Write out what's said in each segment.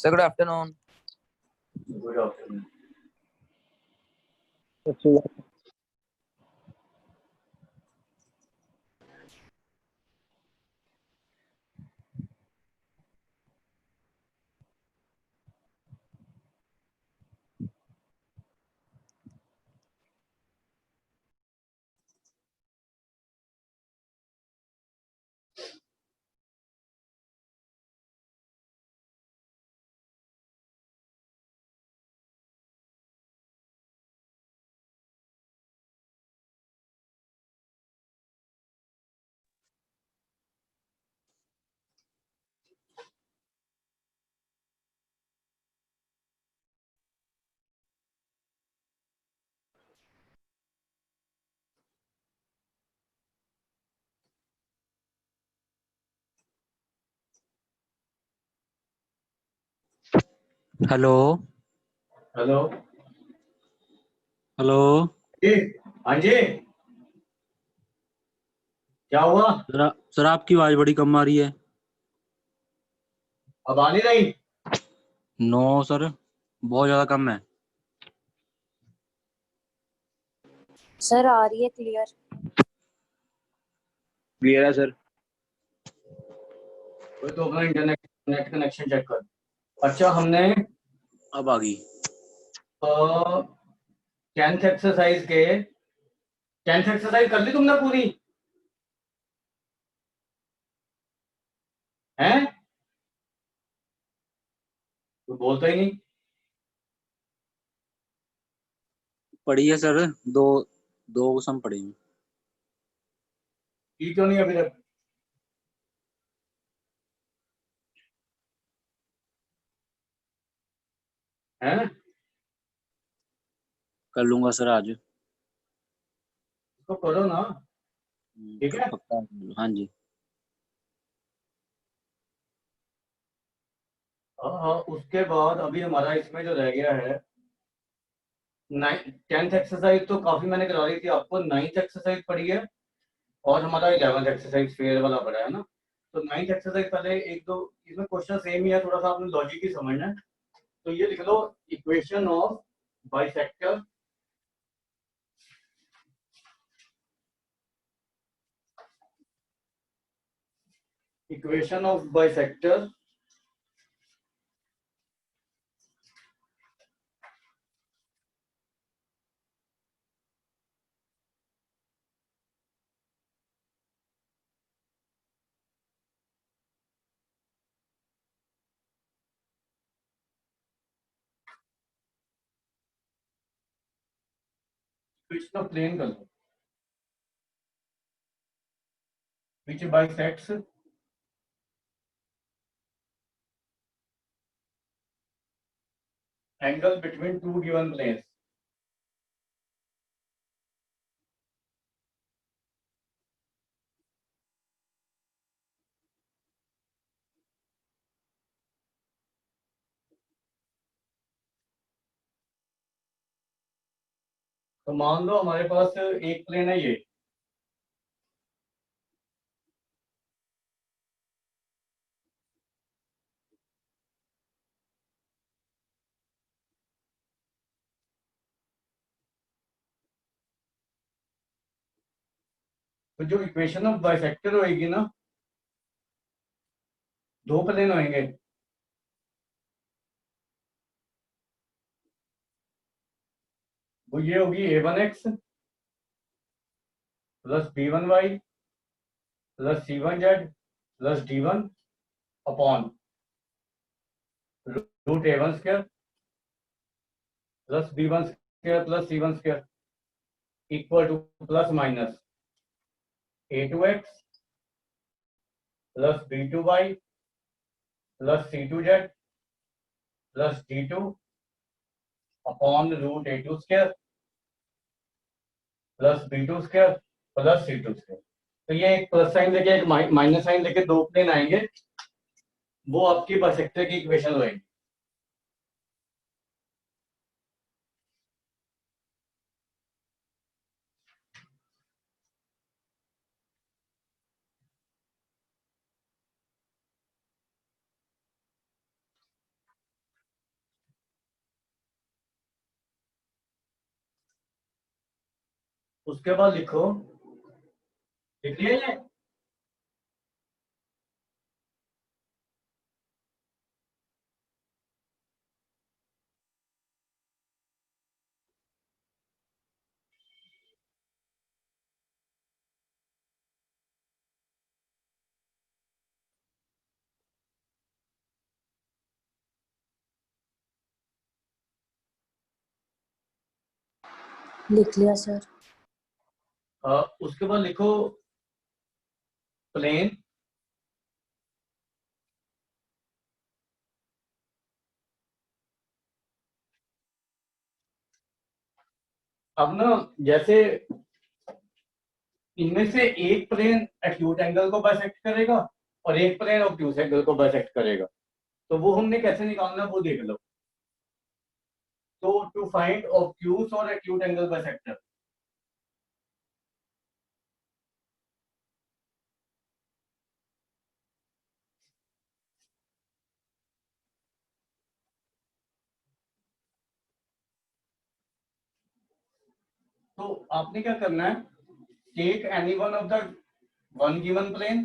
Sir, good afternoon. Good afternoon. Hello hello hello जी। हाँ जी, क्या हुआ? सर आपकी आवाज बड़ी कम आ रही है। अब आ नहीं रही? नो सर, बहुत ज्यादा कम है। सर आ रही है क्लियर। क्लियर है सर। तो अपना इंटरनेट कनेक्शन चेक कर। अच्छा, हमने अब आ गई। 10th एक्सरसाइज कर ली तुमने पूरी? हैं? तो बोलता ही नहीं। पढ़ी है सर, दो दो सम पढ़ी हैं। की क्यों नहीं अभी तक? है ना? कर लूंगा सर आज। तो करो ना। ठीक है। पक्का। हाँ जी। हाँ, उसके बाद अभी हमारा इसमें जो रह गया है 10th एक्सरसाइज तो काफी मैंने करा ली थी आपको। 9th एक्सरसाइज पढ़ी है और हमारा 11th एक्सरसाइज फेयर वाला पड़ा है ना। तो 9th एक्सरसाइज पहले एक दो इसमें क्वेश्चन सेम ही है, थोड़ा सा आपने लॉजिक ही समझना है। तो ये लिख लो, equation of bisector equation of bisector equation of plane कर लो, which bisects angle between two given planes. तो मान लो हमारे पास एक प्लेन है ये, तो जो इक्वेशन ऑफ बाइसेक्टर होएगी ना, दो प्लेन होंगे। वो ये होगी a1x plus b1y plus c1z plus d1 upon root a1 square plus b1 square plus c1 square equal to plus minus a2x plus b2y plus c2z plus d2 upon root a2 square plus b2 square plus c2 square. तो ये एक plus sign लेके एक minus sign लेके दो plane आएंगे, वो आपकी बाइसेक्टर की इक्वेशन होगी। उसके बाद लिखो, लिख लिया ये? लिख लिया सर। उसके बाद लिखो प्लेन अब ना जैसे इनमें से एक प्लेन एक्यूट एंगल को बाइसेक्ट करेगा और एक प्लेन ऑब्ट्यूज एंगल को बाइसेक्ट करेगा, तो वो हमने कैसे निकालना वो देख लो। तो टू फाइंड ऑब्ट्यूज और एक्यूट एंगल बाइसेक्टर, तो आपने क्या करना है, take any one of the one given plane,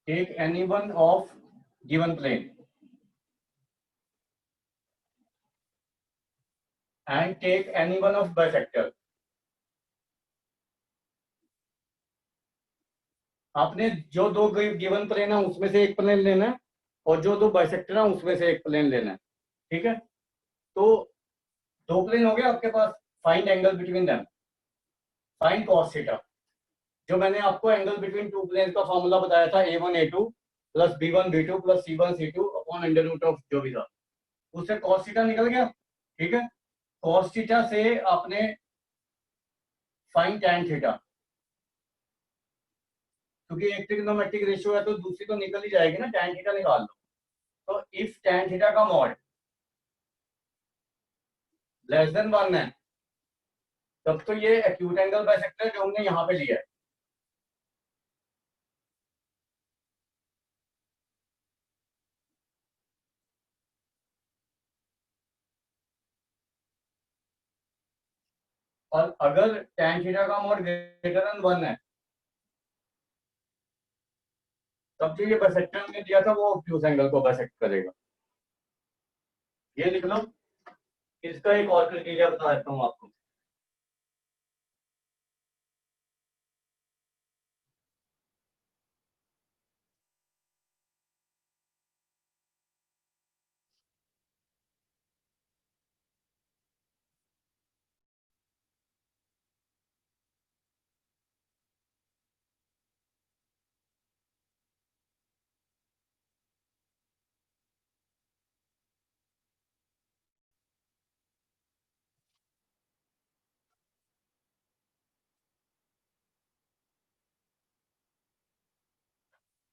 take any one of given plane and take any one of bisector. आपने जो दो गिवन प्लेन है उसमें से एक प्लेन लेना है और जो दो बाइसेक्टर है उसमें से एक प्लेन लेना है, ठीक है। तो दो प्लेन हो गए आपके पास, find angle between them, find cos theta. जो मैंने आपको एंगल बिटवीन टू प्लेन का फॉर्मूला बताया था, a1 a2 plus b1 b2 plus c1 c2 upon under root of जो भी था, उससे कॉस थीटा निकल गया, ठीक है। कॉस थीटा से आपने फाइंड टैन थीटा, क्योंकि एक ट्रिग्नोमेट्रिक रेशियो है तो दूसरी तो निकल ही जाएगी ना, टैन थीटा निकाल लो। तो इफ टैन थीटा का मॉड लेस देन 1 है तब तो ये एक्यूट एंगल बाइसेक्टर जो हमने यहाँ पे लिया है। और अगर टैन थीटा का मॉड ग्रेटर देन 1 है तब जो ये बाइसेक्टर हमने दिया था वो ऑब्ट्यूज एंगल को बाइसेक्ट करेगा। ये लिख लो। इसका एक और क्राइटेरिया बता देता हूँ आपको।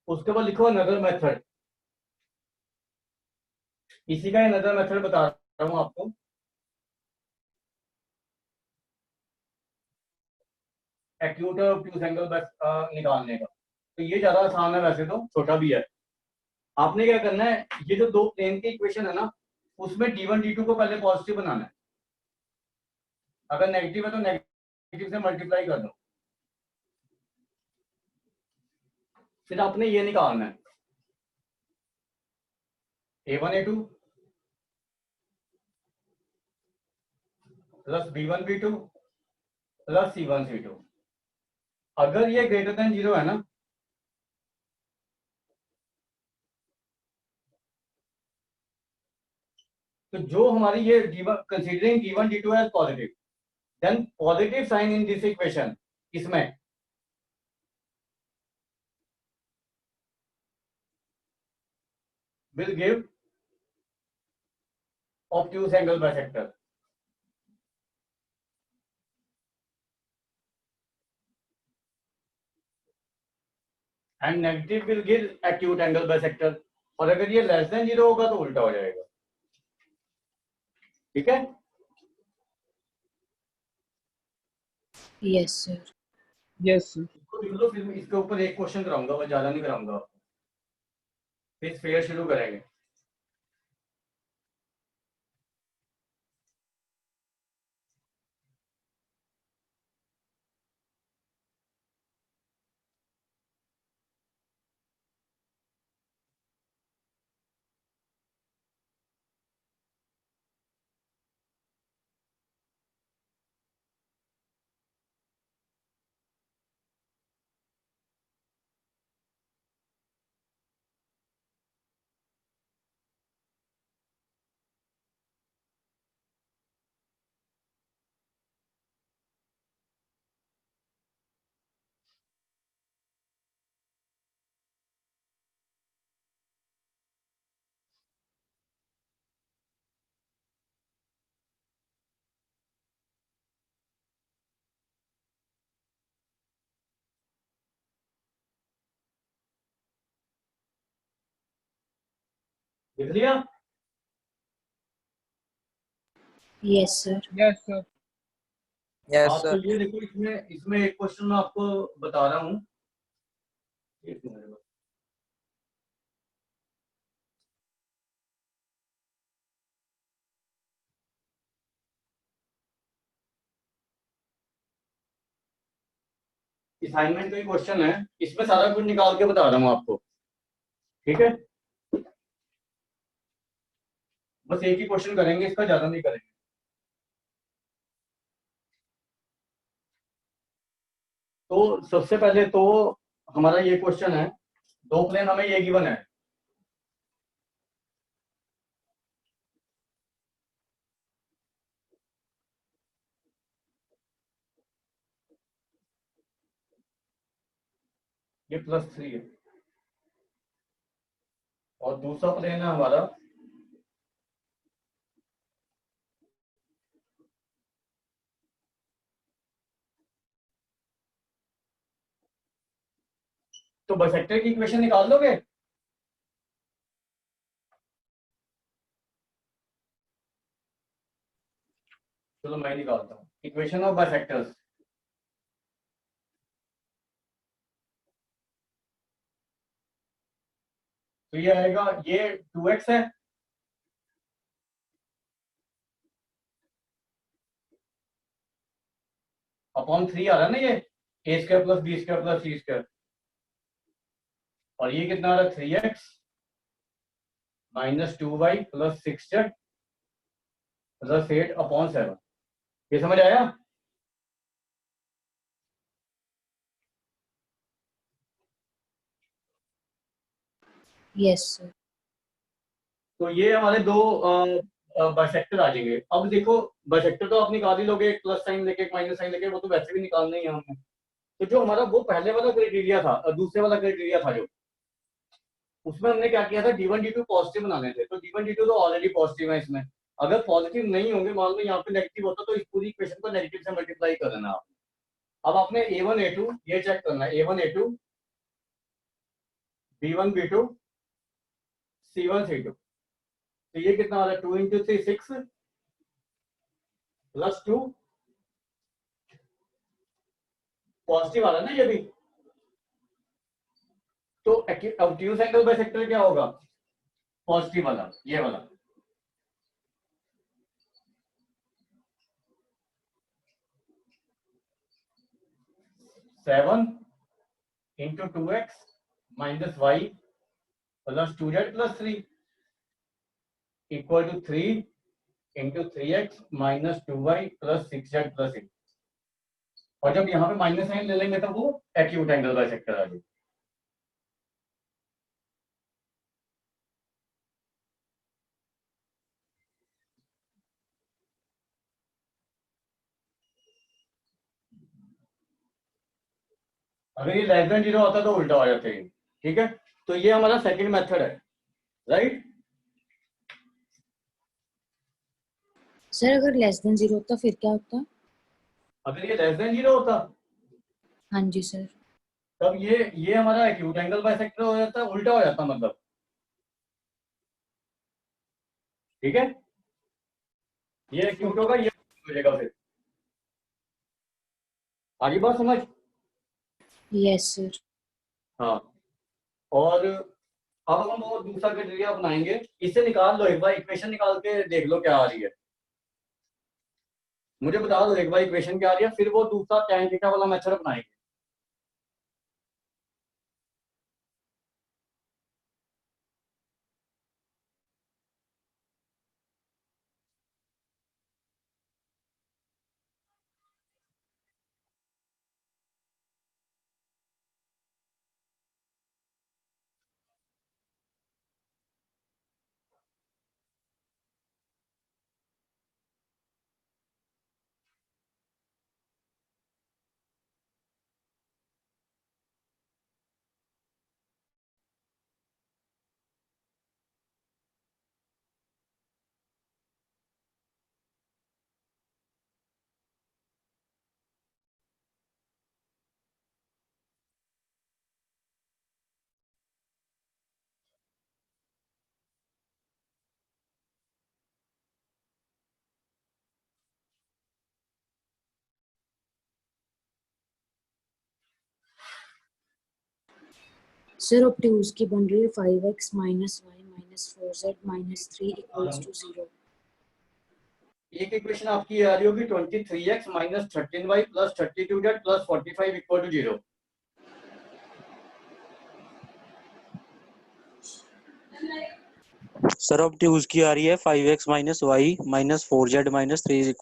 उसके बाद लिखो अनदर मेथड, इसी का अनदर मेथड बता रहा हूँ आपको। एक्यूट और ऑब्ट्यूज एंगल बस निकालने का, तो ये ज्यादा आसान है, वैसे तो छोटा भी है। आपने क्या करना है, ये जो दो प्लेन की इक्वेशन है ना उसमें d1 d2 को पहले पॉजिटिव बनाना है, अगर नेगेटिव है तो नेगेटिव से मल्टीप्लाई कर दो। फिर आपने ये निकालना है a1 a2 plus b1 b2 plus c1 c2। अगर ये ग्रेटर देन 0 है ना तो जो हमारी ये d1 considering d1 d2 as positive, then positive sign in this equation, इसमें will give obtuse angle bisector, and negative will give acute angle bisector। और अगर ये लेस देन 0 होगा तो उल्टा हो जाएगा, ठीक है। Yes sir. यस इसको लिख लो, फिर मैं इसके ऊपर एक क्वेश्चन कराऊंगा, मैं ज्यादा नहीं कराऊंगा, फिर फेयर शुरू करेंगे। लिख लिया? Yes sir. Yes sir. आपको ये देखो, इसमें इसमें एक क्वेश्चन मैं आपको बता रहा हूँ। एक मिनट। असाइनमेंट का ही क्वेश्चन है, इसमें सारा कुछ निकाल के बता रहा हूँ आपको, ठीक है? बस एक ही क्वेश्चन करेंगे, इसका ज्यादा नहीं करेंगे। तो सबसे पहले तो हमारा ये क्वेश्चन है, दो प्लेन हमें ये गिवन है। ये +3 है और दूसरा प्लेन है हमारा तो बाइसेक्टर की इक्वेशन निकाल लोगे? चलो मैं निकालता हूँ इक्वेशन ऑफ बाइसेक्टर्स। तो ये आएगा, ये 2x है अपॉन 3 आ रहा है ना, ये a² + b² + c²। और ये कितना आ रहा है, 3x - 2y + 6z + 8/7। ये समझ आया? Yes sir. तो ये हमारे दो बाइसेक्टर आ जाएंगे। अब देखो, बाइसेक्टर तो आप निकाल ही लोगे, एक प्लस साइन लेके एक माइनस साइन लेके, वो तो वैसे भी निकालना ही है हमने। तो जो हमारा वो पहले वाला क्राइटेरिया था, दूसरे वाला क्राइटेरिया था जो, उसमें हमने क्या किया था, d1 d2 पॉजिटिव बनाने थे। तो d1 d2 तो ऑलरेडी पॉजिटिव है इसमें। अगर पॉजिटिव नहीं होंगे, मान लो यहाँ पे नेगेटिव होता, तो इस पूरी इक्वेशन को नेगेटिव से मल्टीप्लाई कर देना आप। अब आपने a1 a2 ये चेक करना है, a1 a2 b1 b2 c1 c2। तो ये कितना आ रहा है, 2 × 3 6 +2 पॉजिटिव आ रहा है ना ये भी। तो ऑब्ट्यूज एंगल बाइसेक्टर क्या होगा, पॉजिटिव वाला, ये वाला। Seven into 2x - y + 2z + 3 equal to 3 into 3x - 2y + 6z + 8। और जब यहाँ पे माइनस साइन ले लेंगे तो वो एक्यूट एंगल बाइसेक्टर आ जाएगा। अगर ये लेस देन 0 होता तो उल्टा हो जाता है, ठीक है? तो ये हमारा सेकंड मेथड है, राइट? सर अगर लेस देन 0 होता फिर क्या होता? अगर ये लेस देन 0 होता हाँ जी सर। तब ये हमारा एक्यूट एंगल बाइसेक्टर हो जाता, उल्टा हो जाता मतलब, ठीक है? ये एक्यूट होगा, ये हो जाएगा फिर। आगे बात समझ? Yes sir. हाँ। और अब हम वो दूसरा क्राइटेरिया अपनाएंगे, इसे निकाल लो एक बार, इक्वेशन निकाल के देख लो क्या आ रही है। मुझे बता दो एक बार इक्वेशन क्या आ रही है, फिर वो दूसरा tan थीटा वाला मेथड अपनाएंगे। सर ऑब्ट्यूज की बन रही है 5x minus y minus 4z minus 3 equals to 0। एक इक्वेशन आपकी ये आ रही होगी 23x minus 13y plus 32z plus 45 equal to 0। Sir obtuse की आ रही है 5x minus y minus 4z minus 3।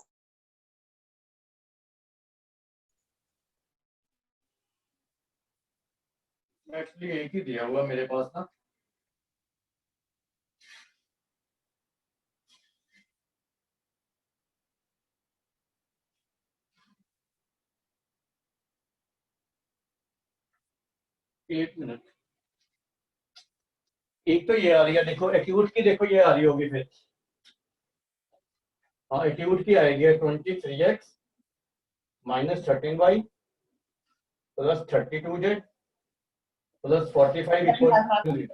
Actually एक ही दिया हुआ मेरे पास ना। एक मिनट, एक तो ये आ रही है, देखो एक्यूट की, देखो ये आ रही होगी फिर। हाँ एक्यूट की आएगी 23x minus 13y plus 32z plus 45 equal.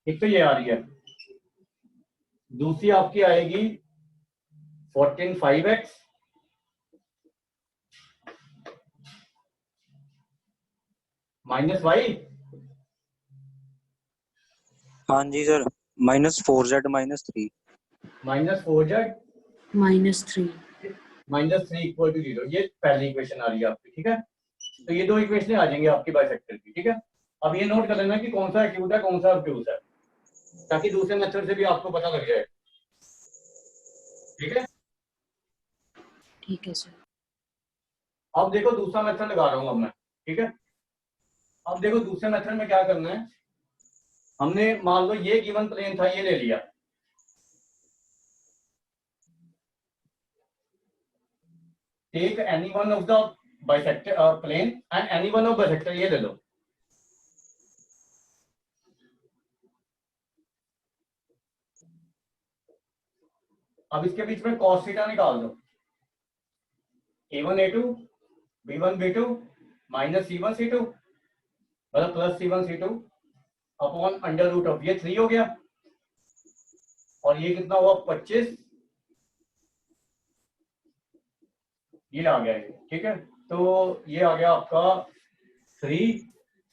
एक तो ये आ रही है। दूसरी आपकी आएगी 14 5x माइनस वाई हाँ जी sir, minus 4z minus 3। Minus 4z minus 3। Minus 3 equal to 0। ये पहली इक्वेशन आ रही है आपकी, ठीक है। तो ये दो इक्वेशन आ जाएंगी आपकी बाइसेक्टर की, ठीक है। अब ये नोट कर लेना कि कौन सा एक्यूट है कौन सा ऑब्ट्यूज है, ताकि दूसरे मेथड से भी आपको पता लग जाए, ठीक है। ठीक है सर। अब देखो दूसरा मेथड लगा रहा हूं अब मैं, ठीक है। अब देखो दूसरे मेथड में क्या करना है, हमने मान लो ये गिवन प्लेन था, ये ले लिया। Take any one of the bisector plane and any one of bisector, ये ले लो। अब इसके बीच में cos थीटा निकाल दो। a1 a2 b1 b2 minus c1 c2 मतलब plus c1 c2 upon under root of, ये 3 हो गया। और ये कितना हुआ 25, ये आ गया ये, ठीक है। तो ये आ गया आपका 3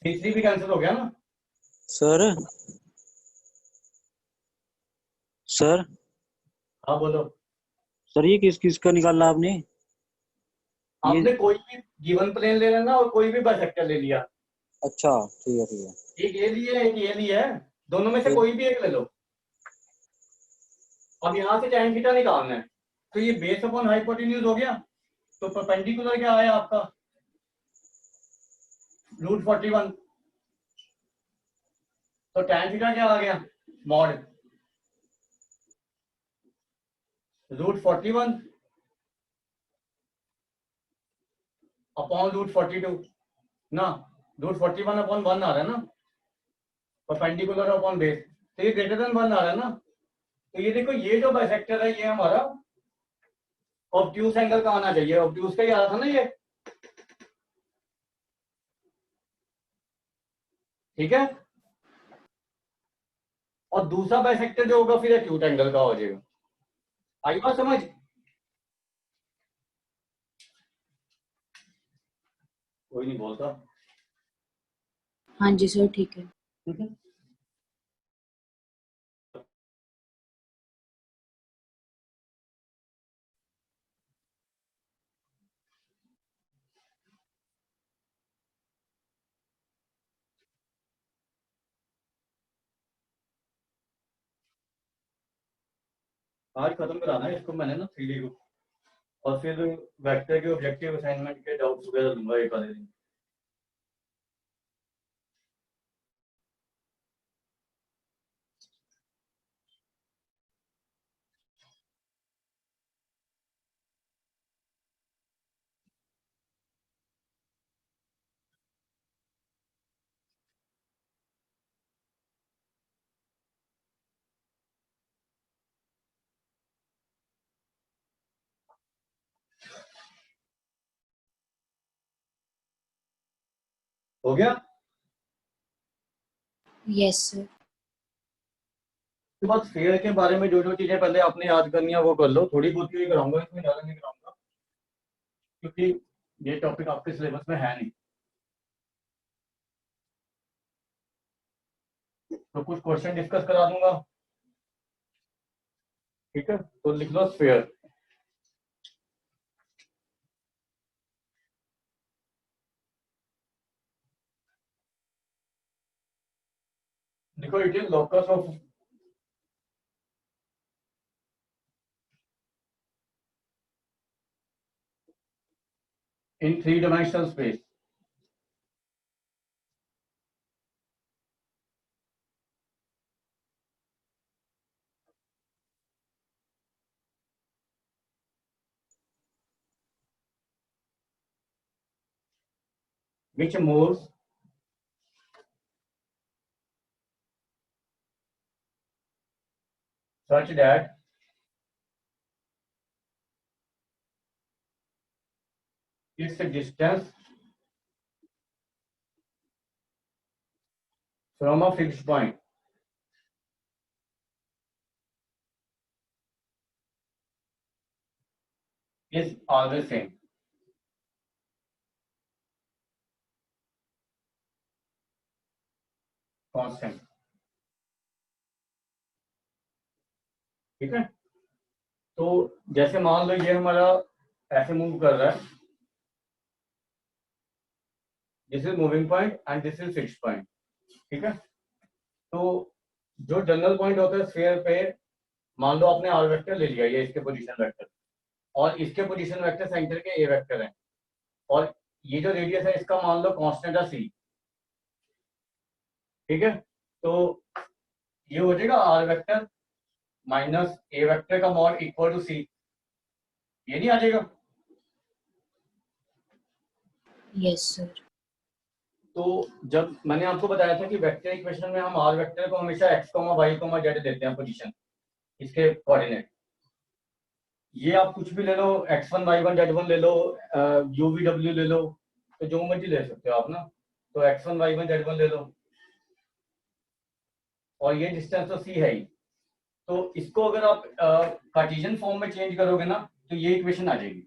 3 भी कैंसिल हो गया ना। सर सर हाँ बोलो। सर ये किस किस का निकाला आपने? आपने ये कोई भी गिवन प्लेन ले लेना और कोई भी बाइसेक्टर ले लिया। अच्छा, ठीक है ठीक है। एक ये लिया एक ये लिया है, दोनों में से ठीक। कोई भी एक ले लो। अब यहाँ से tan थीटा निकालना है, तो ये बेस अपॉन हाइपोटेन्यूज हो गया। तो परपेंडिकुलर क्या आया आपका √41। तो tan थीटा क्या आ गया मॉड √41 अपॉन √42 ना, √41 अपॉन 1 आ रहा है ना, परपेंडिकुलर अपॉन बेस, तो ये ग्रेटर देन 1 आ रहा है ना। तो ये देखो ये जो बाइसेक्टर है ये हमारा ऑब्ट्यूज एंगल का आना चाहिए, ऑब्ट्यूज का ही आ रहा था ना ये, ठीक है। और दूसरा बाइसेक्टर जो होगा फिर एक्यूट एंगल का हो जाएगा। आई बात समझ? कोई नहीं बोलता। हाँ जी सर ठीक है। आज खत्म कराना है इसको मैंने ना 3D को, और फिर वेक्टर के ऑब्जेक्टिव असाइनमेंट के डाउट्स वगैरह लूंगा एक आधे दिन। हो गया। Yes sir. उसके बाद फेयर के बारे में जो जो चीजें पहले आपने याद करनी है वो कर लो, थोड़ी बहुत ही कराऊंगा, इसमें ज्यादा नहीं कराऊंगा क्योंकि ये टॉपिक आपके सिलेबस में है नहीं। कुछ क्वेश्चन डिस्कस करा दूंगा, ठीक है। तो लिख लो स्फीयर। देखो it is locus of in 3-dimensional space. Which moves such that its distance from a fixed point is always same. Constant. ठीक है। तो जैसे मान लो ये हमारा ऐसे मूव कर रहा है, this is moving point and this is fixed point, ठीक है। तो जो जनरल पॉइंट होता है स्फीयर पे, मान लो आपने आर वेक्टर ले लिया, ये इसके पोजीशन वेक्टर, और इसके पोजीशन वेक्टर सेंटर के ए वेक्टर है, और ये जो रेडियस है इसका मान लो कांस्टेंट है सी, ठीक है। तो ये हो जाएगा r vector minus a vector का मॉड इक्वल टू सी, ये नहीं आ जाएगा। Yes sir. तो जब मैंने आपको बताया था कि वेक्टर इक्वेशन में हम आर वेक्टर को हमेशा एक्स वाई जेड देते हैं पोजीशन, इसके कोऑर्डिनेट। ये आप कुछ भी ले लो, x1 y1 z1 ले लो, u v w ले लो, तो जो मर्जी ले सकते हो आप ना। तो x1 y1 z1 ले लो, और ये डिस्टेंस तो c है ही। तो इसको अगर आप कार्टेशियन फॉर्म में चेंज करोगे ना, तो ये इक्वेशन आ जाएगी।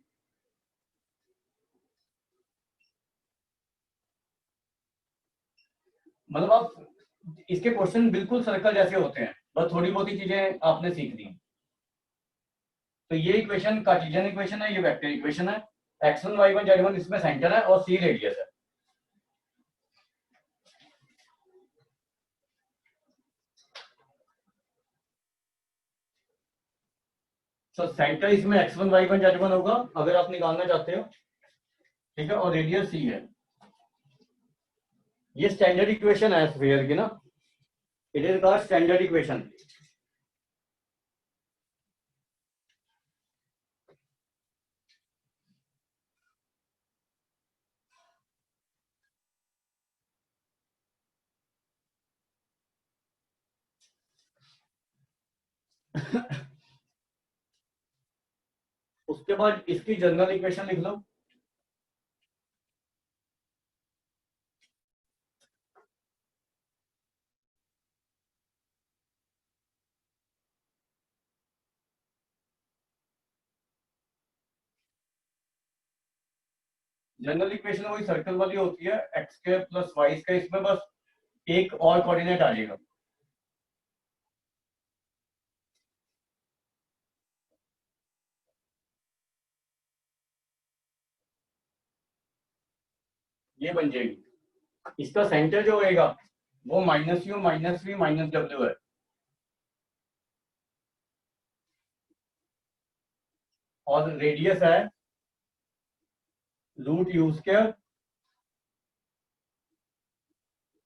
मतलब आप इसके क्वेश्चन बिल्कुल सर्कल जैसे होते हैं, बस थोड़ी बहुत ही चीजें आपने सीख दी। तो ये इक्वेशन कार्टेशियन इक्वेशन है, ये वेक्टर इक्वेशन है। x1 y1 z1 इसमें सेंटर है और c रेडियस है। तो सेंटर इसमें x1 y1 z1 होगा अगर आप निकालना चाहते हो, ठीक है, और रेडियस c है। ये स्टैंडर्ड इक्वेशन है स्फीयर की ना, it is called standard equation. उसके बाद इसकी जनरल इक्वेशन लिख लो। जनरल इक्वेशन वही सर्कल वाली होती है, x square plus y square, इसमें बस एक और कोऑर्डिनेट आ जाएगा। ये बन जाएगी। इसका सेंटर जो होएगा वो minus u minus v minus डब्ल्यू है, और रेडियस है root u square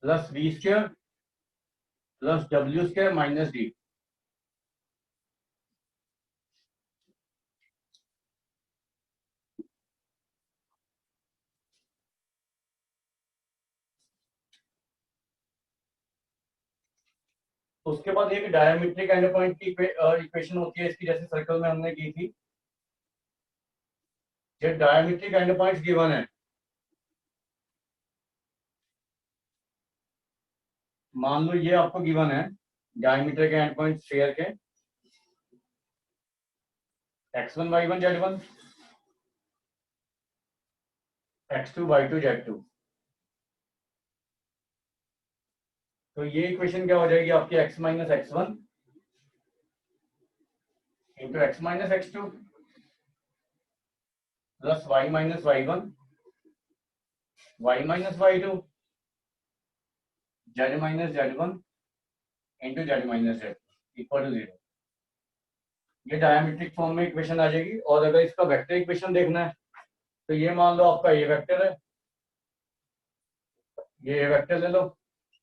plus v square plus डब्ल्यू स्क्वायर माइनस डी। उसके बाद एक डायमीट्रिक एंड पॉइंट की इक्वेशन होती है इसकी, जैसे सर्कल में हमने की थी। ये डायमीट्रिक एंड पॉइंट्स गिवन है, मान लो ये आपको गिवन है डायमीटर के एंड पॉइंट स्फीयर के x1 y1 z1 x2 y2 z2। तो ये इक्वेशन क्या हो जाएगी आपकी x minus x1 into x minus x2 plus y minus y1 y minus y2 z minus z1 into z minus z equal to 0। ये diametric form में equation आ जाएगी। और अगर इसका वेक्टर इक्वेशन देखना है तो ये मान लो आपका ये वेक्टर है, ये वेक्टर ले लो,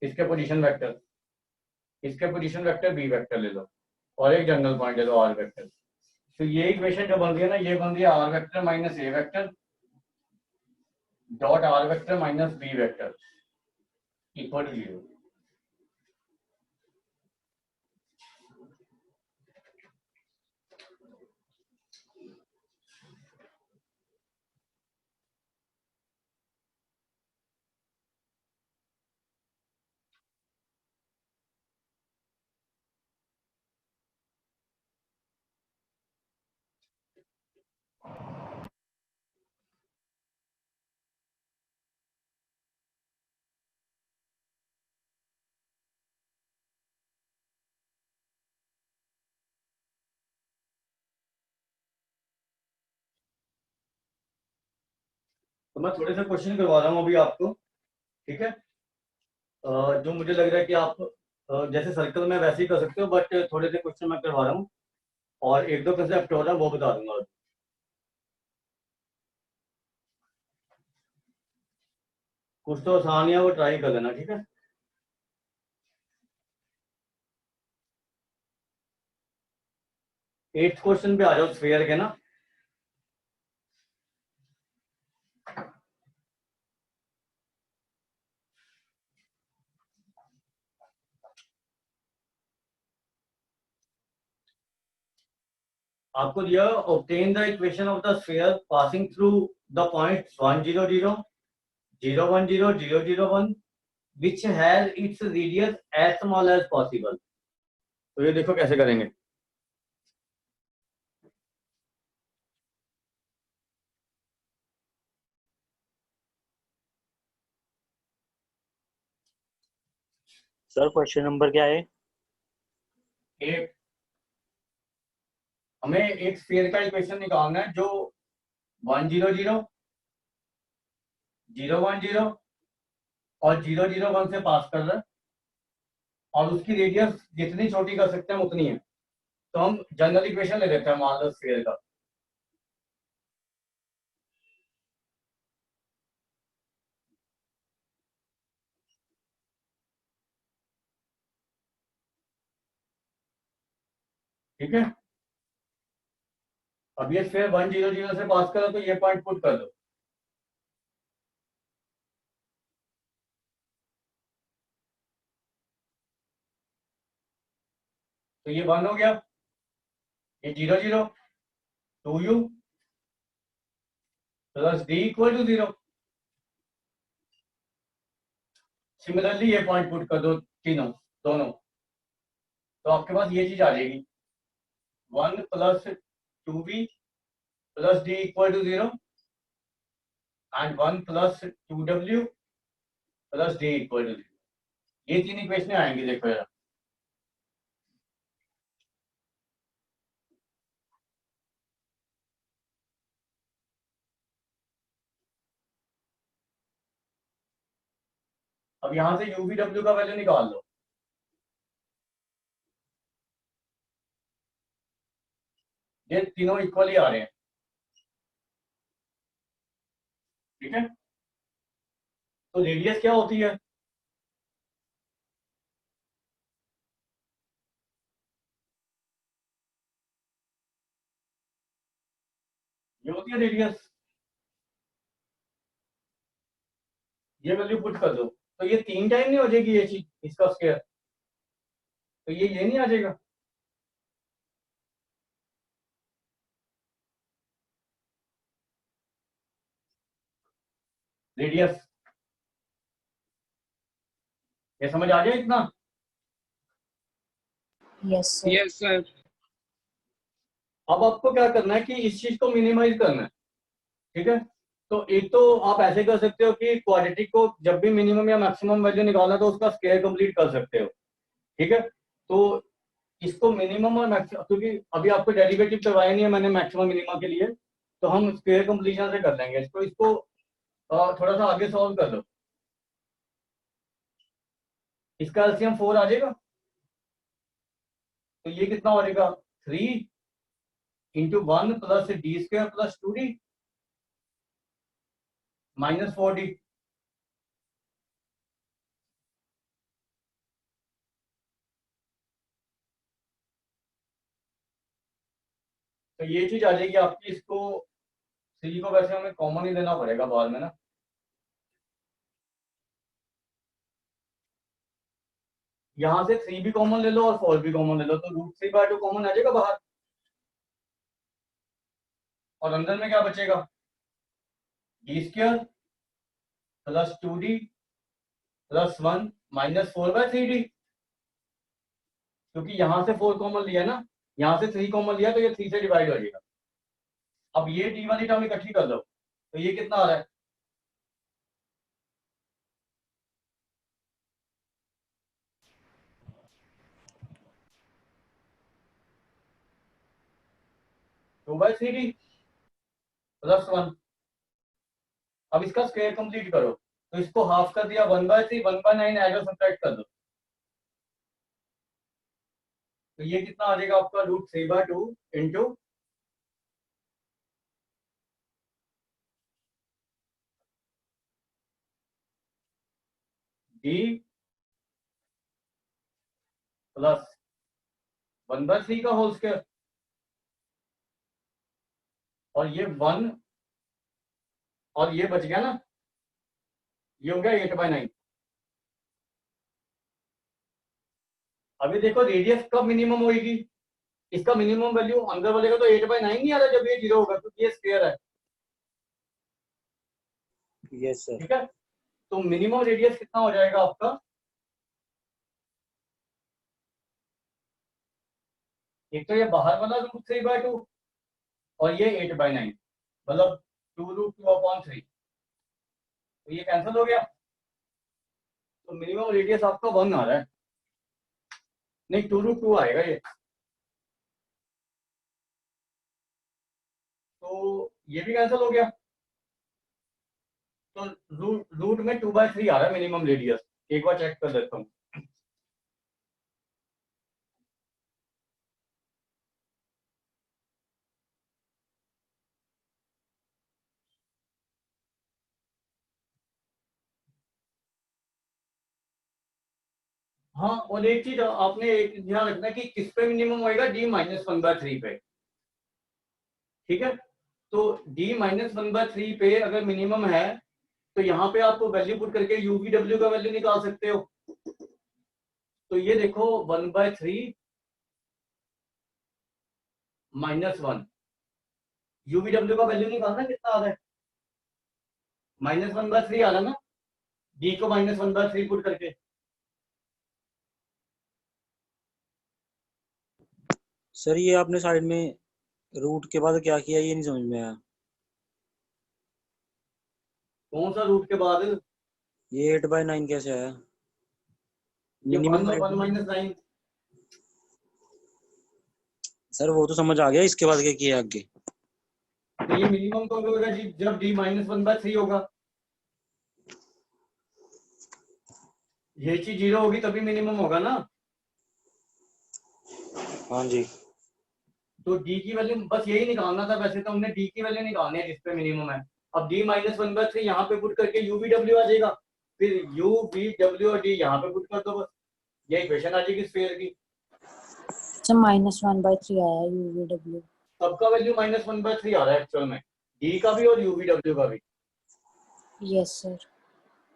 इसके पोजीशन वेक्टर, इसके पोजीशन वेक्टर बी वेक्टर ले लो और एक जनरल पॉइंट ले लो आर वेक्टर। तो ये इक्वेशन जो बन रही है ना, ये बन रही है r vector minus a vector dot r vector minus b vector equal to 0। तो मैं थोड़े से क्वेश्चन करवा रहा हूँ अभी आपको, ठीक है। जो मुझे लग रहा है कि आप जैसे सर्कल में वैसे ही कर सकते हो, बट थोड़े से क्वेश्चन मैं करवा रहा हूँ और एक दो कंसेप्ट हो रहा है वो बता दूंगा। कुछ तो आसान है, वो ट्राई कर लेना, ठीक है। 8th क्वेश्चन पे आ जाओ स्फीयर के ना। आपको दिया obtain the equation of the sphere passing through the points 1 0 0 0 1 0 0 0 1 which has its radius as small as possible। तो ये देखो कैसे करेंगे। सर क्वेश्चन नंबर क्या है? एक हमें एक स्फीयर का इक्वेशन निकालना है जो 1 0 0 0 1 0 और 0 0 1 से पास कर रहा है और उसकी रेडियस जितनी छोटी कर सकते हैं उतनी है। तो हम जनरल इक्वेशन ले लेते हैं मान लो स्फीयर का। ठीक है, अब ये स्फीयर 1 0 0 से पास करो तो ये पॉइंट पुट कर दो। तो ये 1 हो गया, ये 0 0 2u plus d equal to 0। Similarly ये पॉइंट पुट कर दो तीनों दोनों, तो आपके पास ये चीज आ जाएगी 1 plus 2v plus d equal to 0 and 1 plus 2w plus d equal to 0। ये तीन इक्वेशन आएंगी, देखो यार। अब यहां से u v w का वैल्यू निकाल लो। ये तीनों इक्वली आ रहे हैं, ठीक है। तो रेडियस क्या होती है? ये होती है रेडियस, ये वैल्यू पुट कर दो तो ये 3 टाइम नहीं हो जाएगी ये चीज इसका स्क्वायर, तो ये नहीं आ जाएगा। रेडियस ये समझ आ जाए इतना। Yes, sir. Yes sir. अब आपको क्या करना है कि इस चीज को मिनिमाइज करना है, ठीक है। तो एक तो आप ऐसे कर सकते हो कि क्वाड्रेटिक को जब भी मिनिमम या मैक्सिमम वैल्यू निकालना तो उसका स्क्वायर कंप्लीट कर सकते हो, ठीक है। तो इसको मिनिमम और मैक्सिमम, क्योंकि अभी आपको डेरिवेटिव करवाया नहीं है मैंने मैक्सिमम मिनिमम के लिए, तो हम स्क्वायर कंप्लीशन से कर लेंगे इसको। इसको थोड़ा सा आगे सॉल्व कर लो। इसका एलसीएम 4 आ जाएगा, तो ये कितना हो जाएगा 3 into 1 plus D square plus 2d minus 4d। तो ये चीज आ जाएगी आपकी। इसको 3 को वैसे हमें कॉमन ही लेना पड़ेगा बाद में ना। यहाँ से 3 भी कॉमन ले लो और 4 भी कॉमन ले लो, तो √3/2 कॉमन आ जाएगा बाहर, और अंदर में क्या बचेगा D square plus 2d plus 1 minus 4/3d। क्योंकि यहाँ से 4 कॉमन लिया ना, यहाँ से 3 कॉमन लिया, तो ये 3 से डिवाइड हो जाएगा। अब ये डी वाली टर्म इकट्ठी कर लो, तो ये कितना आ रहा है 2/3d प्लस 1। अब इसका स्क्वायर कंप्लीट करो, तो इसको हाफ कर दिया 1/3, 1/9 ऐड और सब्ट्रैक्ट कर दो, तो ये कितना आ जाएगा आपका √3/2 इंटू डी प्लस 1/3 का होल स्क्वायर, और ये 1 और ये बच गया ना, ये हो गया 8/9। अभी देखो रेडियस कब मिनिमम होगी, इसका मिनिमम वैल्यू अंदर वाले का तो 8/9 नहीं आ रहा जब ये 0 होगा, क्योंकि ये स्क्वायर है, यस सर। ठीक है। तो मिनिमम रेडियस कितना हो जाएगा आपका, एक तो ये बाहर वाला √3/2 और ये 8/9, मतलब 2√2/3, तो ये कैंसिल हो गया। तो मिनिमम रेडियस आपका 1 आ रहा है, नहीं 2√2 आएगा ये, तो ये भी कैंसिल हो गया। तो रूट में 2/3 आ रहा है मिनिमम रेडियस, एक बार चेक कर देता हूँ। हाँ, और एक चीज आपने एक ध्यान रखना कि किस पे मिनिमम होएगा, D-1/3 पे, ठीक है। तो D-1/3 पे अगर मिनिमम है, तो यहाँ पे आप वैल्यू पुट करके UVW का वैल्यू निकाल सकते हो। तो ये देखो 1/3 -1, UVW का वैल्यू निकालना कितना आ रहा है, -1/3 आ रहा है ना, D को -1/3 पुट करके। सर ये आपने साइड में रूट के बाद क्या किया, ये नहीं समझ में आया। कौन सा रूट के बाद, ये 8/9 कैसे आया? ये 1 मिनिमम और 1 - 9। सर वो तो समझ आ गया, इसके बाद क्या किया आगे? तो ये मिनिमम कब होगा जी, जब D-1/3 होगा, ये चीज 0 होगी तभी मिनिमम होगा ना। हाँ जी। तो D की वैल्यू बस यही निकालना था, वैसे तो हमने D की वैल्यू निकालनी है जिस पे मिनिमम है। अब D-1/3 यहाँ पे पुट करके UVW आ जाएगा, फिर UVW और D यहाँ पे पुट कर दो, बस ये इक्वेशन आ जाएगी स्फीयर की। अच्छा -1/3 आया UVW। सबका वैल्यू -1/3 आ रहा है एक्चुअल में, D का भी और UVW का भी। Yes sir.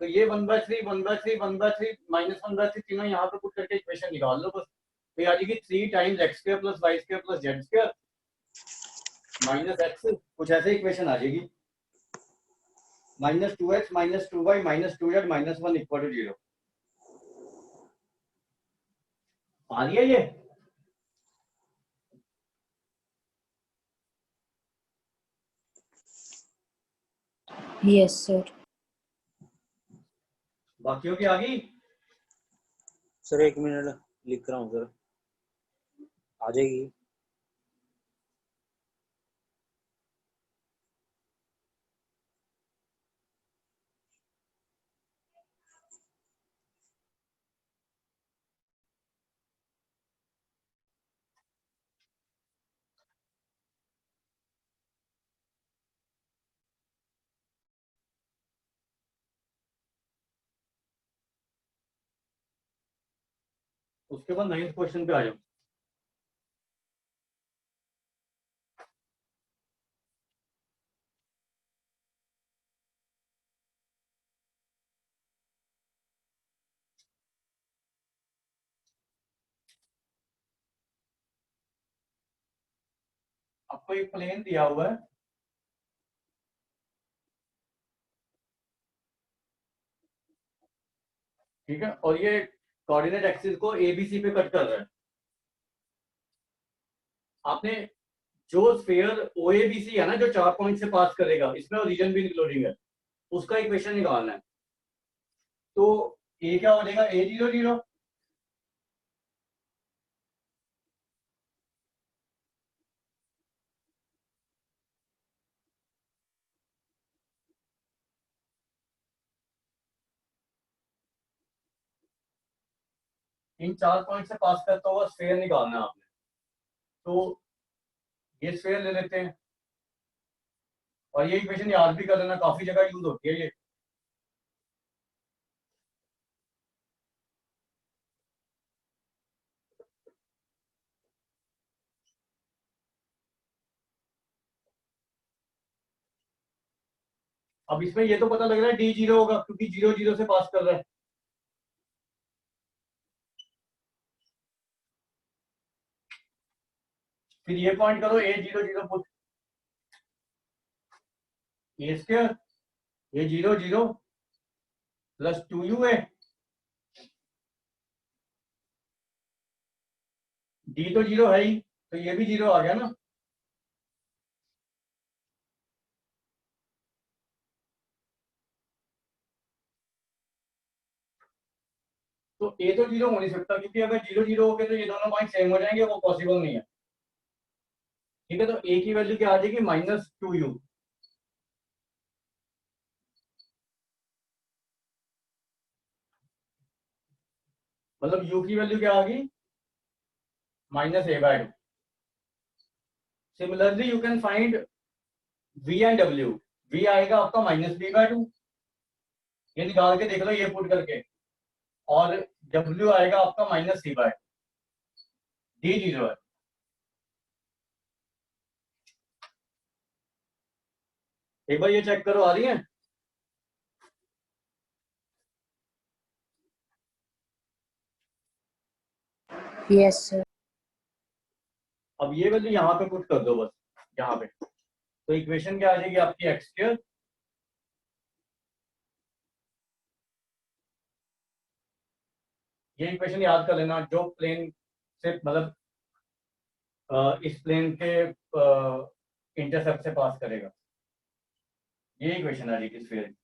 तो ये 1/3 1/3 1/3 -1/3 तीनों यहाँ पे पुट करके इक्वेशन निकाल लो बस। तो ये आ जाएगी 3 times x² + y² + z² -x, कुछ ऐसे इक्वेशन आ जाएगी, -2x -2y -2z -1 = 0। आ रही है ये। Yes, sir. बाकियों की आ गई? सर 1 मिनट लिख रहा हूँ सर, आ जाएगी। उसके बाद 9th क्वेश्चन पे आ जाओ। आपको एक प्लेन दिया हुआ है, ठीक है, और ये कोऑर्डिनेट एक्सिस को एबीसी पे कट कर रहा है। आपने जो स्फीयर ओएबीसी है ना, जो 4 पॉइंट से पास करेगा, इसमें रीजन भी इंक्लूडिंग है, उसका इक्वेशन निकालना है। तो ए क्या हो जाएगा, A00, इन 4 पॉइंट से पास करता हुआ स्फीयर निकालना है आपने। तो ये स्फीयर ले लेते हैं, और ये इक्वेशन याद भी कर लेना, काफी जगह यूज होती है ये। अब इसमें ये तो पता लग रहा है D0 होगा, क्योंकि 0 0 से पास कर रहा है। फिर ये पॉइंट करो A00 put A², A00 plus 2UA, D तो 0 है ही, तो ये भी 0 आ गया ना। तो A तो 0 हो नहीं सकता, क्योंकि अगर 0 0 हो गए तो ये दोनों पॉइंट सेम हो जाएंगे, वो पॉसिबल नहीं है। ठीक है, तो A की वैल्यू क्या आ जाएगी, -2U। मतलब U की वैल्यू क्या आ गई, -A/2। Similarly you can find V and W। V आएगा आपका -B/2, ये निकाल के देख लो, ये पुट करके, और W आएगा आपका -C/2। D0 है। एक बार ये चेक करो, आ रही है? Yes, sir. अब ये वैल्यू यहाँ पे पुट कर दो, बस यहाँ पे। तो इक्वेशन क्या आ जाएगी आपकी, x²। ये इक्वेशन याद कर लेना, जो प्लेन से मतलब इस प्लेन के इंटरसेप्ट से पास करेगा, ये इक्वेशन आ जाएगी स्फीयर की।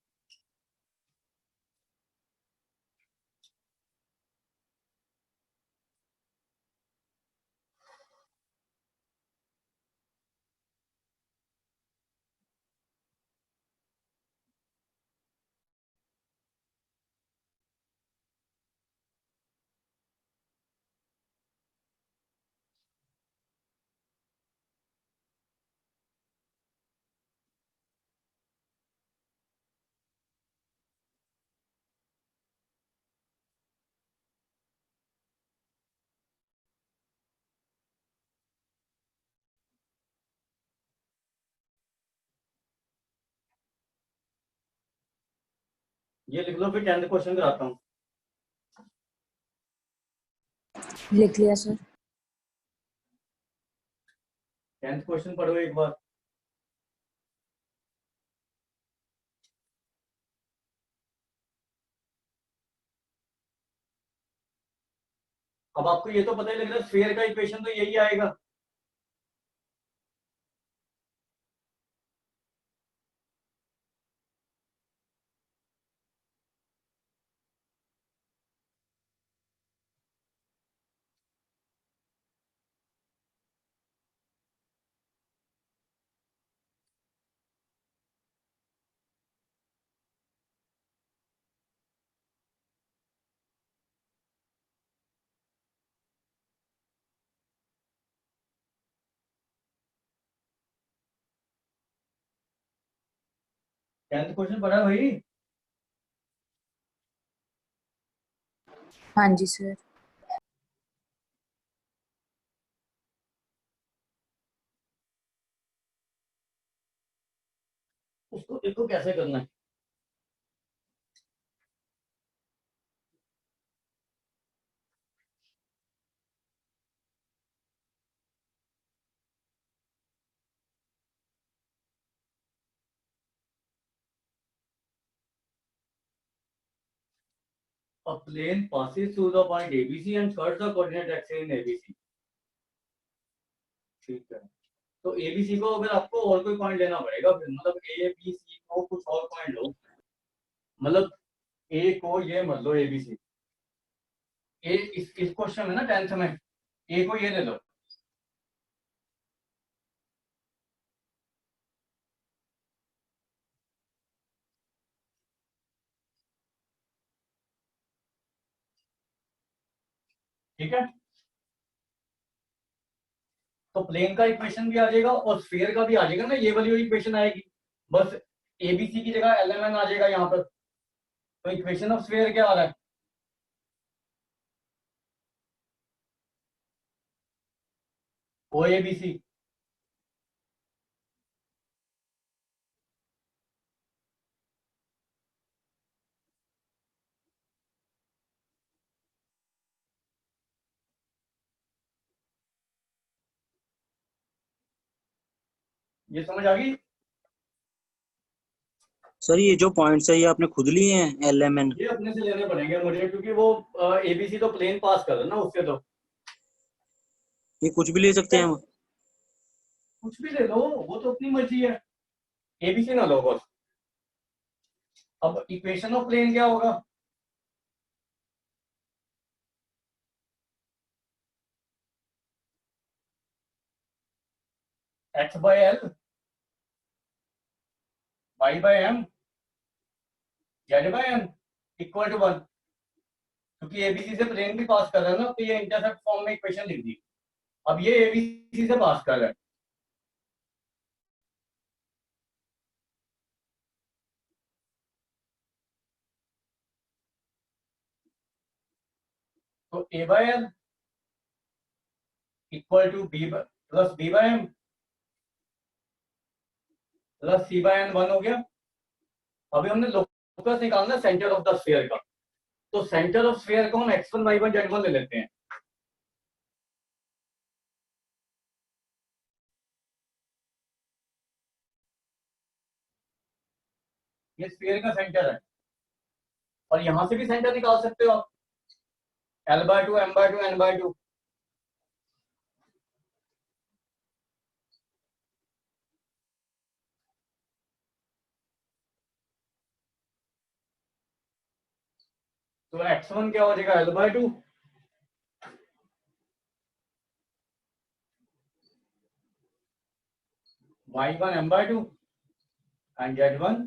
ये लिख लो, फिर 10th क्वेश्चन कराता हूँ। लिख लिया सर। 10th क्वेश्चन पढ़ो एक बार। अब आपको ये तो पता ही लग रहा है, स्फीयर का इक्वेशन तो यही आएगा। 10th क्वेश्चन पढ़ा है भाई? हाँ जी सर। उसको देखो कैसे करना है। A plane passes through the point ABC and cuts the coordinate axis in ABC. ठीक है, तो ABC को अगर आपको और कोई पॉइंट लेना पड़ेगा फिर, मतलब ए बी सी को कुछ और पॉइंट लो, मतलब ए को ये मत लो ABC। ए इस क्वेश्चन में ना 10th में ए को ये ले लो। ठीक है, तो प्लेन का इक्वेशन भी आ जाएगा और स्फीयर का भी आ जाएगा ना, ये वाली इक्वेशन आएगी, बस एबीसी की जगह एलएमएन आ जाएगा यहाँ पर। तो इक्वेशन ऑफ स्फीयर क्या आ रहा है? ओ ए बी सी। ये समझ आ गई? सर ये जो पॉइंट्स है ये आपने खुद लिए हैं LMN? ये अपने से लेने पड़ेंगे मुझे, क्योंकि वो एबीसी तो प्लेन पास कर रहा है ना उससे, तो ये कुछ भी ले सकते हैं हम? कुछ भी ले लो, वो तो अपनी मर्जी है, एबीसी ना लो बस। अब इक्वेशन ऑफ प्लेन क्या होगा? X by l y by m z by m equal to 1। क्योंकि एबीसी से प्लेन भी पास कर रहा है ना, तो ये इंटरसेप्ट फॉर्म में इक्वेशन लिख दी। अब ये एबीसी से पास कर रहा है, तो a by l equal to b plus b by m plus c by n 1 हो गया। अभी हमने लोकस निकालना सेंटर ऑफ द स्फीयर का, तो सेंटर ऑफ स्फीयर को हम x1 y1 z1 ले लेते हैं। ये स्फीयर का सेंटर है, और यहां से भी सेंटर निकाल सकते हो आप, L/2 M/2 N/2। तो x1 क्या हो जाएगा L/2, y1 M/2 and z1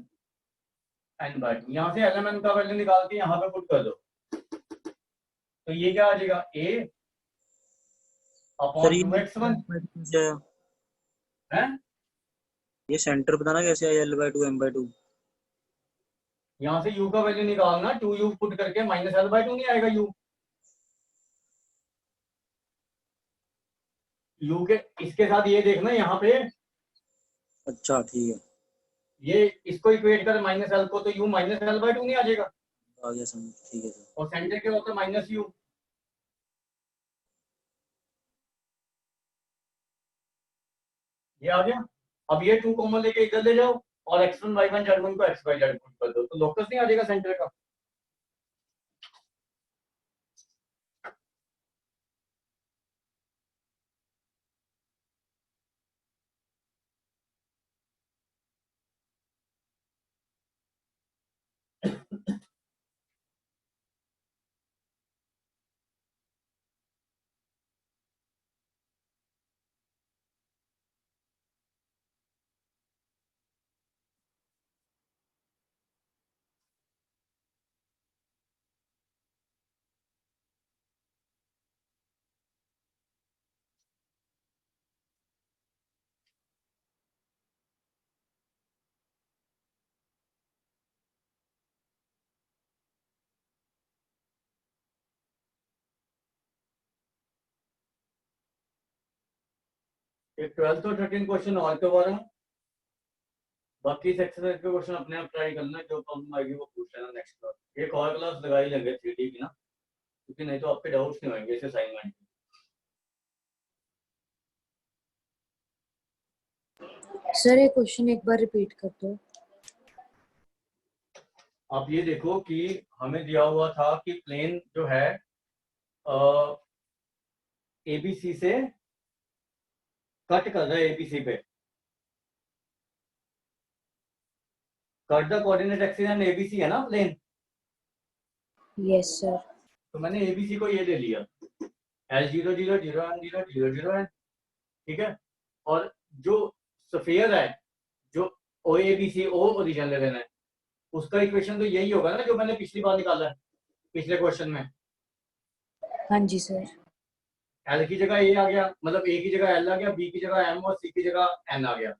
N/2। यहां से एलएमएन का वैल्यू निकाल के यहाँ पे पुट कर दो, तो ये क्या आ जाएगा a सर अपॉन ये 2x1 कैसे आया? है। ये सेंटर बताना कैसे आया L/2 M/2? यहाँ से u का वैल्यू निकालना, 2u पुट करके माइनस L/2 नहीं आएगा u। u के इसके साथ ये देखना यहाँ पे, अच्छा ठीक है, ये इसको इक्वेट कर माइनस एल को, तो u माइनस L/2 नहीं आ जाएगा, आ गया समझ, ठीक है सर। और सेंटर क्या होता है माइनस u। ये आ गया। अब ये 2 कॉमन लेके इधर ले जाओ, और x1 y1 z1 को x y z पुट कर दो, तो लोकस नहीं आ जाएगा सेंटर का। एक 12th और 13 क्वेश्चन और करवा, बाकी इस एक्सरसाइज के क्वेश्चन अपने आप ट्राई करना, जो प्रॉब्लम आएगी वो पूछ लेना नेक्स्ट क्लास। एक और क्लास लगा ही लेंगे 3D की ना, क्योंकि नहीं तो आपके डाउट्स नहीं होंगे इस असाइनमेंट में। सर ये क्वेश्चन एक बार रिपीट कर दो। आप ये देखो कि हमें दिया हुआ था कि प्लेन जो है एबीसी से कट कर रहा है, एबीसी पे cut the coordinate axis and ABC है ना प्लेन। Yes sir. तो मैंने एबीसी को ये ले लिया, L0 0 0 M 0 0 0 है, ठीक है। और जो स्फीयर है, जो ओ A B C O origin ले लेना है, उसका इक्वेशन तो यही होगा ना जो मैंने पिछली बार निकाला है पिछले क्वेश्चन में। हाँ जी सर। एल की जगह ए आ गया, मतलब ए की जगह एल आ गया, बी की जगह एम और सी की जगह एन आ गया।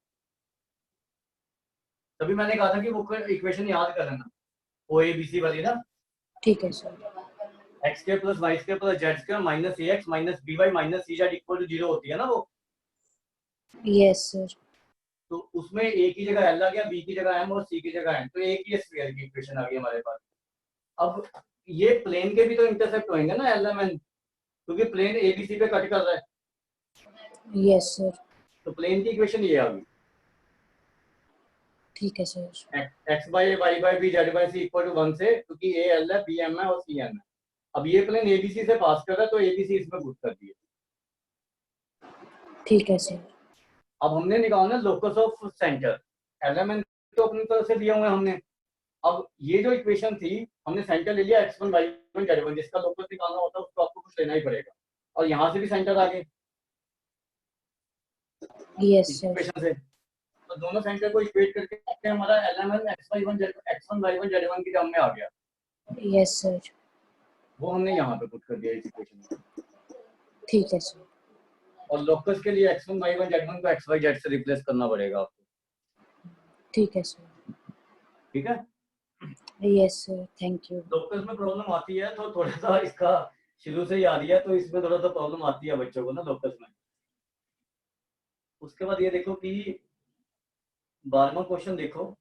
तभी मैंने कहा था कि वो इक्वेशन याद कर लेना, ओ ए बी सी वाली ना। ठीक है sir. X square plus y square plus z square minus a x minus b y minus c z equal to 0 होती है ना वो। Yes sir. तो उसमें ए की जगह एल आ गया, बी की जगह एम और सी की जगह एन, तो एक ही स्फीयर की इक्वेशन आ गई हमारे पास। अब ये प्लेन के भी तो इंटरसेप्ट होंगे ना एल एम एन, क्योंकि प्लेन एबीसी पे कट कर रहा है। Yes sir. तो प्लेन की इक्वेशन ये आ गई, ठीक है sir. X by a y by b z by c equal to 1 से, क्योंकि ए एल है, बी एम है और सी एन है। अब ये प्लेन एबीसी से पास कर रहा है, तो एबीसी इसमें पुट कर दिए। ठीक है सर। अब हमने निकालना locus of centre, l m n तो अपनी तरफ से दिया हुआ है हमने। अब ये जो इक्वेशन थी, हमने सेंटर ले लिया x1 y1 z1, जिसका लोकस निकालना होता है उसको आपको कुछ लेना ही पड़ेगा, और यहाँ से भी सेंटर आ गए यस इस सर। इक्वेशन से। तो दोनों सेंटर को इक्वेट करके हमारा एलएमएन x1 y1 z1 की टर्म में आ गया। Yes sir. वो हमने यहाँ पे पुट कर दिया इस इक्वेशन में। ठीक है सर। और लोकस के लिए x1 y1 z1 को x y z से रिप्लेस करना पड़ेगा आपको। ठीक है सर। ठीक है। Yes sir, thank you. Locus में प्रॉब्लम आती है तो थोड़ा सा इसका शुरू से ही आ रही है, तो इसमें थोड़ा सा प्रॉब्लम आती है बच्चों को ना लोकस में। उसके बाद ये देखो कि 12वां क्वेश्चन देखो,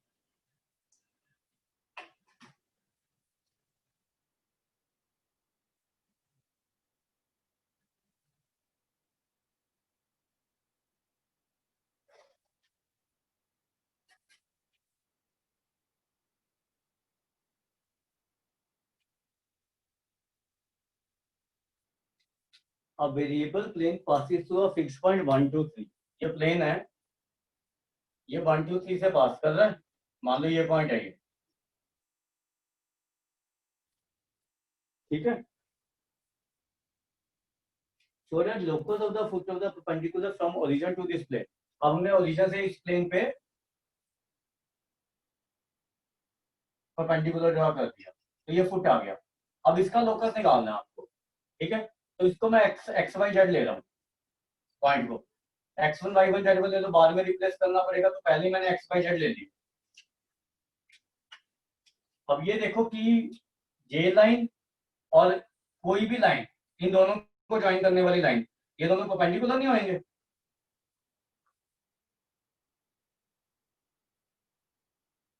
a variable plane passes through a fixed point 1 2 3। ये प्लेन है, ये 1 2 3 से पास कर रहा है, मान लो ये पॉइंट है ये, ठीक है। So that locus of the foot of the perpendicular from origin to this plane। अब हमने ओरिजिन से इस प्लेन पे परपेंडिकुलर ड्रा कर दिया, तो ये फुट आ गया। अब इसका लोकस निकालना है आपको, ठीक है। तो इसको मैं एक्स वाई जेड ले रहा हूँ, पॉइंट को x1 y1 z1 ले लो, बाद में रिप्लेस करना पड़ेगा, तो पहले मैंने x y z ले ली। अब ये देखो कि ये लाइन और कोई भी लाइन, इन दोनों को ज्वाइन करने वाली लाइन, ये दोनों परपेंडिकुलर नहीं होंगे,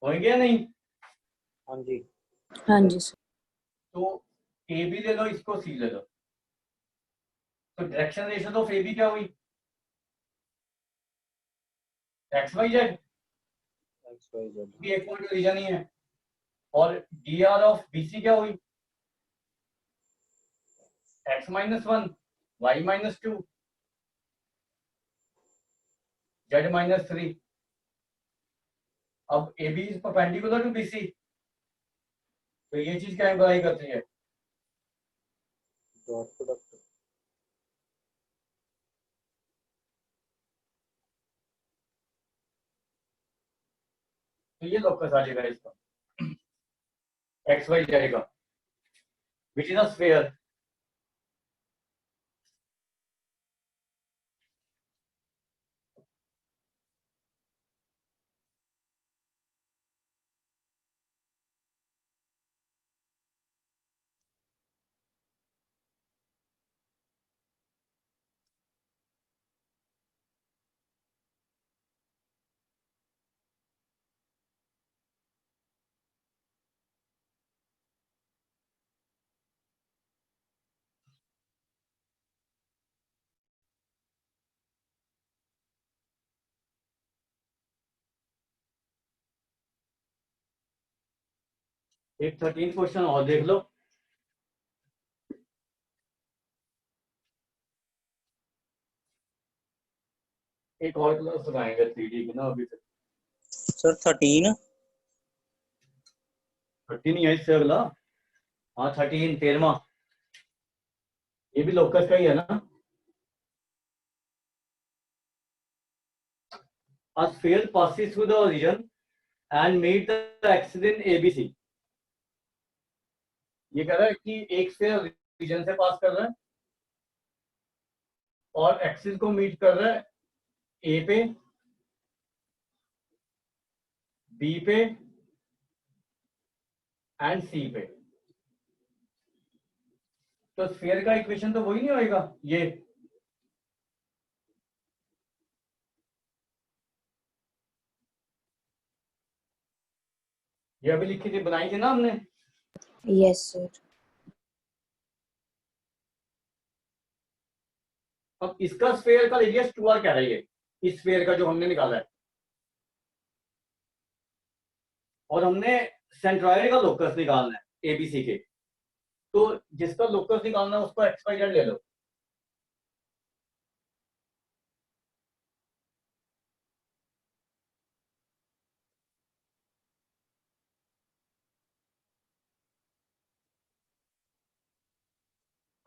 होंगे या नहीं? हाँ जी। हाँ जी सर। तो ए बी ले लो, इसको सी ले लो, तो direction ratio of a b क्या हुई, x y z, x y z. भी एक पॉइंट ओरिजिन ही है। और d r of b c क्या हुई, x minus 1 y minus 2 z minus 3। अब a b is perpendicular to b c, तो ये चीज क्या इम्प्लाई करती है, डॉट प्रोडक्ट। तो ये लोकस आ जाएगा इसका एक्स वाई जेड का, विच इज अ स्फीयर। एक 13 क्वेश्चन और देख लो। एक और क्लास लगाएंगे 3D की ना अभी तक। सर 13। 13 ही है इससे अगला। हाँ 13 13वां। ये भी लोकस का ही है ना। A sphere passes through the origin and meet the axis in ABC। ये कह रहा है कि एक स्फीयर रीजन से पास कर रहा है और एक्सिस को मीट कर रहा है ए पे, बी पे एंड सी पे। तो स्फीयर का इक्वेशन तो वही नहीं होएगा ये अभी लिखी थी, बनाई थी ना हमने। Yes, sir. अब इसका स्फीयर का रेडियस 2r कह रहा है ये, इस स्फीयर का जो हमने निकाला है। और हमने सेंट्रॉइड का लोकस निकालना है एबीसी के। तो जिसका लोकस निकालना है उसको एक्स वाई जेड ले लो।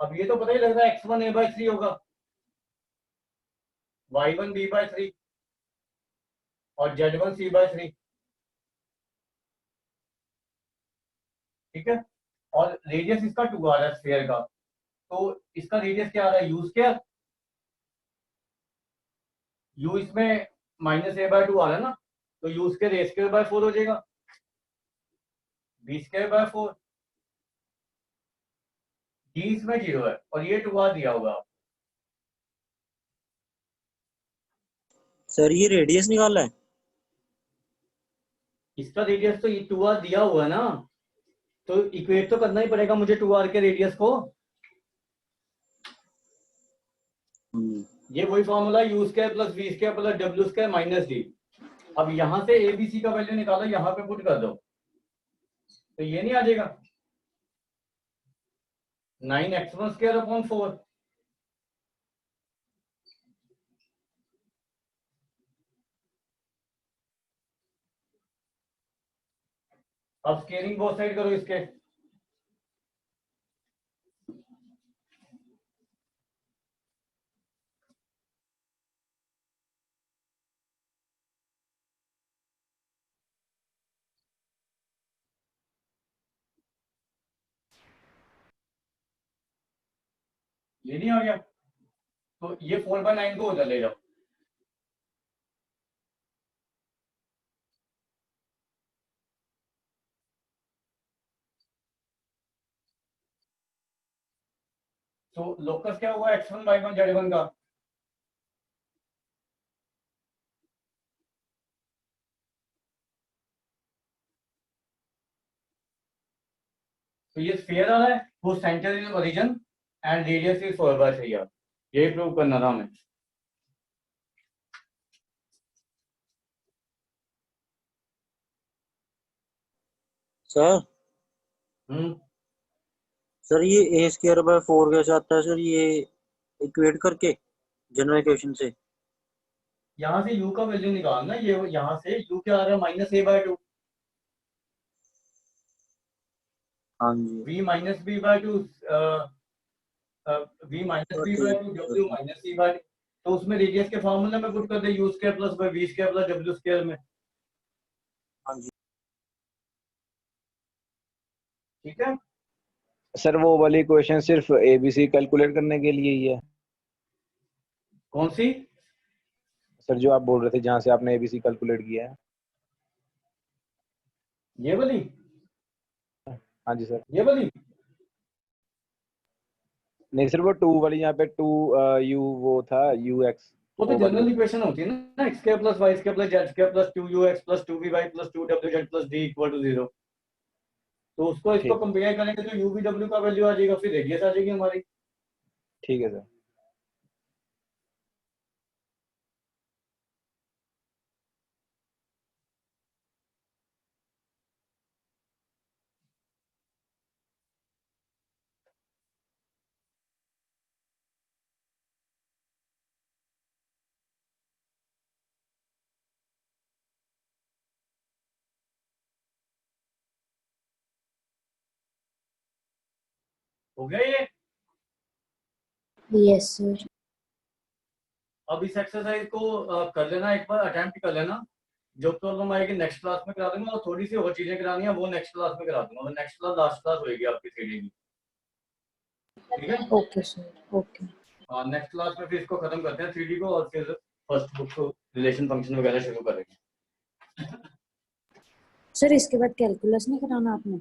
अब ये तो पता ही लग रहा है x1 a/3 होगा, y1 b/3 और z1 c/3। ठीक है। और रेडियस इसका 2 आ रहा है स्फीयर का, तो इसका रेडियस क्या आ रहा है यू स्क्वायर। यू इसमें -a/2 आ रहा है ना, तो यू स्क्वायर a²/4 हो जाएगा, b²/4। डी इसमें 0 है और ये 2r दिया होगा। सर ये रेडियस निकाला है। इसका रेडियस तो ये 2r दिया हुआ है ना, तो इक्वेट तो करना ही पड़ेगा मुझे 2r के रेडियस को। ये वही formula u² + v² + w² - d। अब यहां से एबीसी का वैल्यू निकालो, यहां पे पुट कर दो, तो ये नहीं आ जाएगा 9x1² / 4। अब स्केलिंग बोथ साइड करो इसके। ये नहीं आ गया, तो ये 4/9 को उधर ले जाओ। तो लोकस क्या हुआ x1 y1 z1 का। तो ये स्फीयर आ रहा है, वो centre is origin and radius is 4/3। यही प्रूव करना था हमें। सर हम्म। सर ये a²/4 कैसे आता है सर, ये इक्वेट करके जनरल इक्वेशन से। यहाँ से u का वैल्यू निकालना, ये यहाँ से u क्या आ रहा है -a/2, हाँ जी। v - b/2, v - b/2 w - c/2। तो उसमें रेडियस के फॉर्मूले में पुट कर दे u² + v² + w² में। हाँ जी ठीक है। सर वो वाली क्वेश्चन सिर्फ एबीसी कैलकुलेट करने के लिए ही है। कौन सी। सर जो आप बोल रहे थे जहां से आपने एबीसी कैलकुलेट किया है। ये वाली। हाँ जी सर। ये वाली। नहीं सर वो 2 वाली, यहाँ पे 2 यू वो था ux वो तो वो वाली। जनरल इक्वेशन होती है ना, x² + y² + z² + 2ux + 2vy + 2wz + d = 0। तो उसको इसको ठीक कंपेयर करेंगे तो u v w का वैल्यू आ जाएगा, फिर रेडियस आ जाएगी हमारी। ठीक है सर। हो गया ये? Yes sir. अब इस एक्सरसाइज को कर लेना, एक बार अटेम्प्ट कर लेना। जो प्रॉब्लम आएगी नेक्स्ट क्लास में करा दूंगा, और थोड़ी सी और चीजें करानी है वो नेक्स्ट क्लास में करा दूंगा। नेक्स्ट क्लास लास्ट क्लास होगी आपकी थ्योरी की, ठीक है? Okay sir, okay. हाँ, नेक्स्ट क्लास में फिर इसको खत्म करते हैं 3D को, और फिर फर्स्ट बुक को रिलेशन फंक्शन वगैरह शुरू करेंगे। सर इसके बाद कैलकुलस नहीं कराना आपने?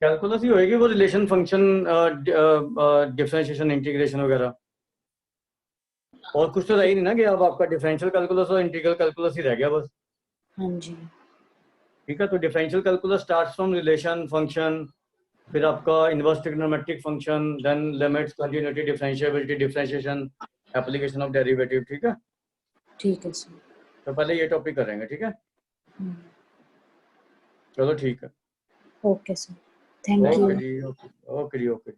कैलकुलस ही होएगी, वो रिलेशन फंक्शन, डिफरेंशिएशन, इंटीग्रेशन वगैरह। और कुछ तो रह ही नहीं ना कि अब आपका डिफरेंशियल कैलकुलस और इंटीग्रल कैलकुलस ही रह गया बस। हाँ जी। ठीक है, तो differential calculus starts from relation function, फिर आपका inverse trigonometric function, then limits, continuity, differentiability, differentiation, application of derivative. ठीक है, ठीक है सर। तो पहले ये टॉपिक करेंगे, ठीक है? चलो ठीक है, okay sir, thank okay you. जी, ओके ओके जी, ओके।